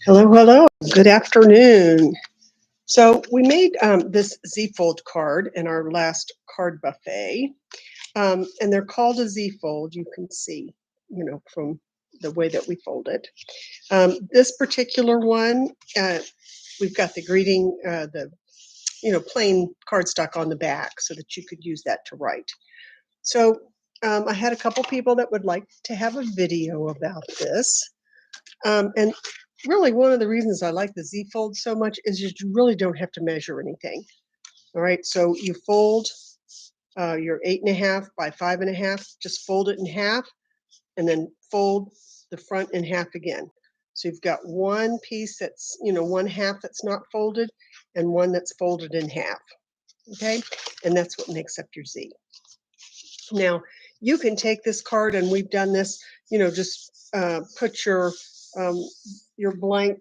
Hello, hello. Good afternoon. So we made this Z-fold card in our last card buffet, and they're called a Z-fold. You can see, from the way that we fold it. This particular one, we've got the greeting, the plain cardstock on the back, so that you could use that to write. So I had a couple people that would like to have a video about this. And really, one of the reasons I like the Z fold so much is you really don't have to measure anything. All right, so you fold your 8.5 by 5.5, just fold it in half, and then fold the front in half again. So you've got one piece that's, one half that's not folded, and one that's folded in half. Okay, and that's what makes up your Z. Now, you can take this card, and we've done this, just put your blank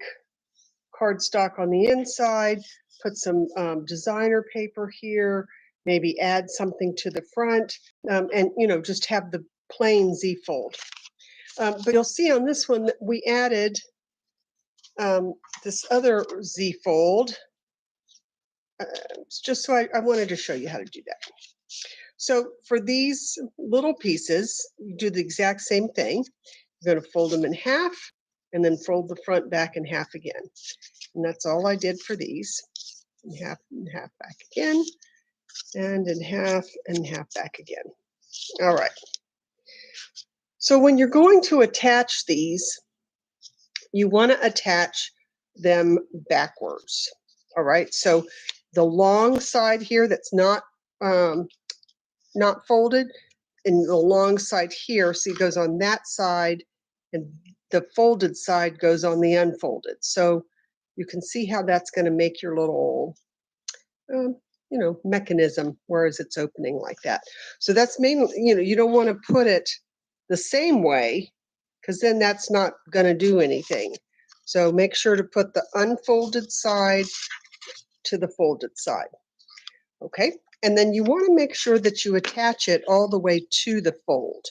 cardstock on the inside, put some designer paper here, maybe add something to the front, and just have the plain Z fold. But you'll see on this one that we added this other Z fold. Just so I wanted to show you how to do that. So for these little pieces, you do the exact same thing. You're going to fold them in half and then fold the front back in half again. And that's all I did for these. And half back again, and in half and half back again. All right. So when you're going to attach these, you want to attach them backwards. All right. So the long side here that's not folded, and the long side here, see, goes on that side, and the folded side goes on the unfolded. So you can see how that's going to make your little mechanism, whereas it's opening like that. So that's mainly, you don't want to put it the same way, because then that's not going to do anything. So make sure to put the unfolded side to the folded side. Okay, and then you want to make sure that you attach it all the way to the fold.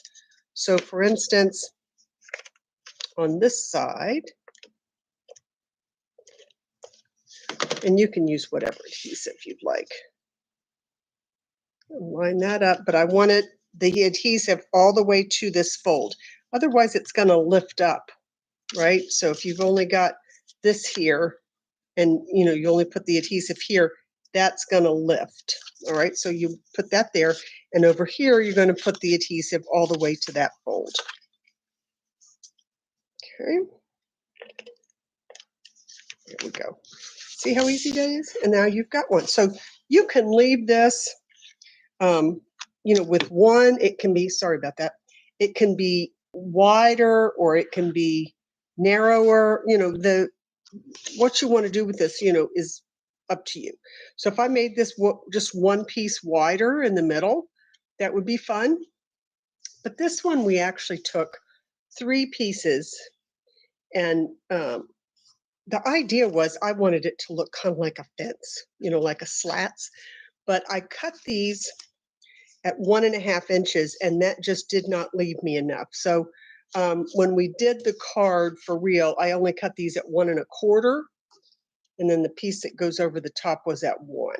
So for instance, on this side, and you can use whatever adhesive you'd like. Line that up, but I wanted the adhesive all the way to this fold. Otherwise, it's going to lift up, right? So if you've only got this here, and you only put the adhesive here, that's going to lift. All right, so you put that there, and over here, you're going to put the adhesive all the way to that fold. Okay. There we go. See how easy that is? And now you've got one. So you can leave this, with one, it can be, sorry about that, it can be wider or it can be narrower. What you want to do with this, is up to you. So if I made this just one piece wider in the middle, that would be fun. But this one, we actually took 3 pieces, and the idea was I wanted it to look kind of like a fence, like a slats. But I cut these at 1.5 inches, and that just did not leave me enough. So when we did the card for real, I only cut these at 1.25, and then the piece that goes over the top was at 1.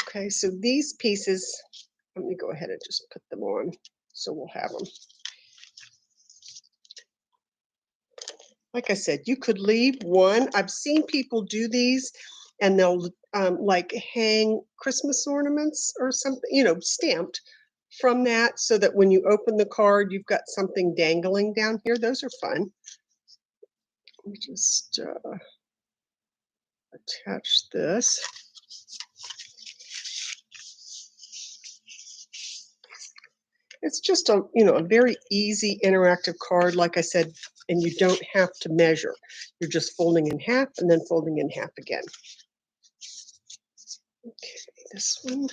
Okay, so these pieces, let me go ahead and just put them on so we'll have them. Like I said, you could leave one. I've seen people do these, and they'll like hang Christmas ornaments or something, stamped from that, so that when you open the card, you've got something dangling down here. Those are fun. Let me just attach this. It's just a very easy interactive card, like I said, and you don't have to measure. You're just folding in half and then folding in half again. Okay, this one.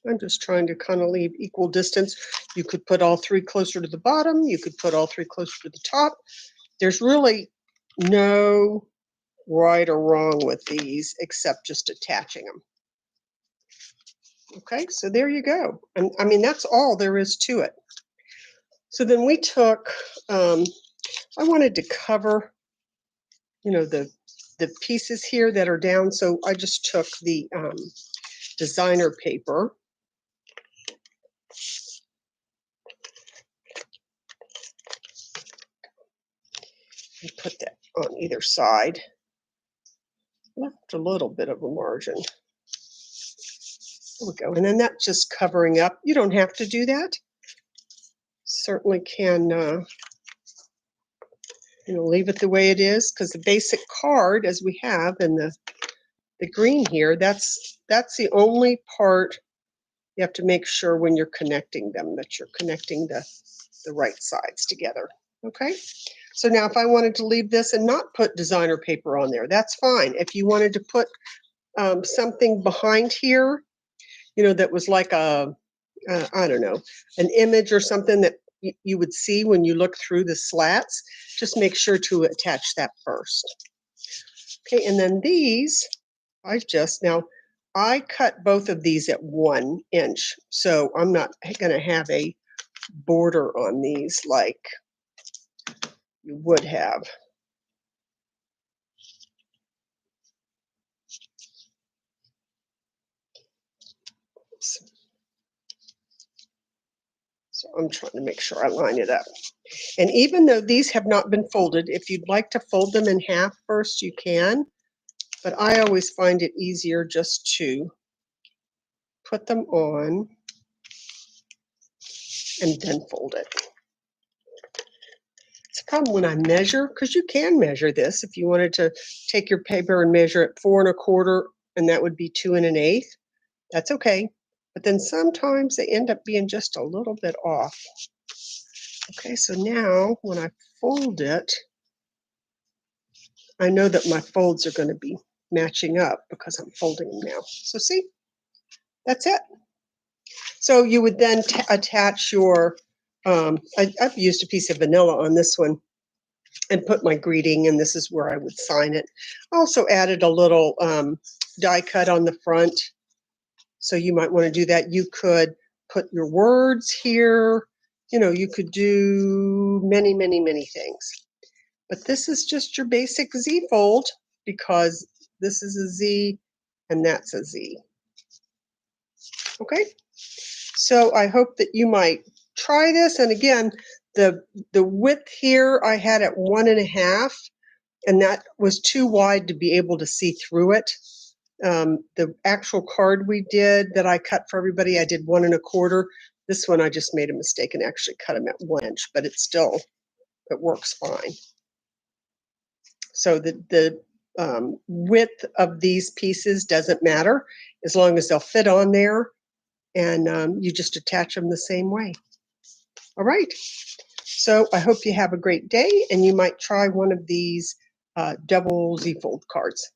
I'm just trying to kind of leave equal distance. You could put all 3 closer to the bottom. You could put all 3 closer to the top. There's really no right or wrong with these except just attaching them. Okay, so there you go. And I mean, that's all there is to it. So then we took, I wanted to cover, the pieces here that are down. So I just took the designer paper. And put that on either side. Left a little bit of a margin. There we go. And then that's just covering up. You don't have to do that. Certainly can, leave it the way it is, because the basic card, as we have in the green here, that's the only part you have to make sure when you're connecting them that you're connecting the right sides together. Okay. So now if I wanted to leave this and not put designer paper on there, that's fine. If you wanted to put something behind here, that was like I don't know, an image or something that you would see when you look through the slats, just make sure to attach that first. Okay, and then these, I cut both of these at 1 inch, so I'm not going to have a border on these like you would have. So I'm trying to make sure I line it up. And even though these have not been folded, if you'd like to fold them in half first, you can. But I always find it easier just to put them on and then fold it. It's a problem when I measure, because you can measure this if you wanted to take your paper and measure it 4 1/4, and that would be 2 1/8. That's okay. But then sometimes they end up being just a little bit off. Okay, so now when I fold it, I know that my folds are going to be matching up because I'm folding them now. So see, that's it. So you would then attach your, I've used a piece of vanilla on this one and put my greeting, and this is where I would sign it. I also added a little die cut on the front. So you might want to do that. You could put your words here. You could do many, many, many things. But this is just your basic Z fold, because this is a Z and that's a Z. Okay, so I hope that you might try this. And again, the width here I had at 1 1/2, and that was too wide to be able to see through it. The actual card we did that I cut for everybody, I did 1 1/4. This one I just made a mistake and actually cut them at 1 inch, but it works fine. So the width of these pieces doesn't matter as long as they'll fit on there, and you just attach them the same way. All right. So I hope you have a great day, and you might try one of these double Z fold cards.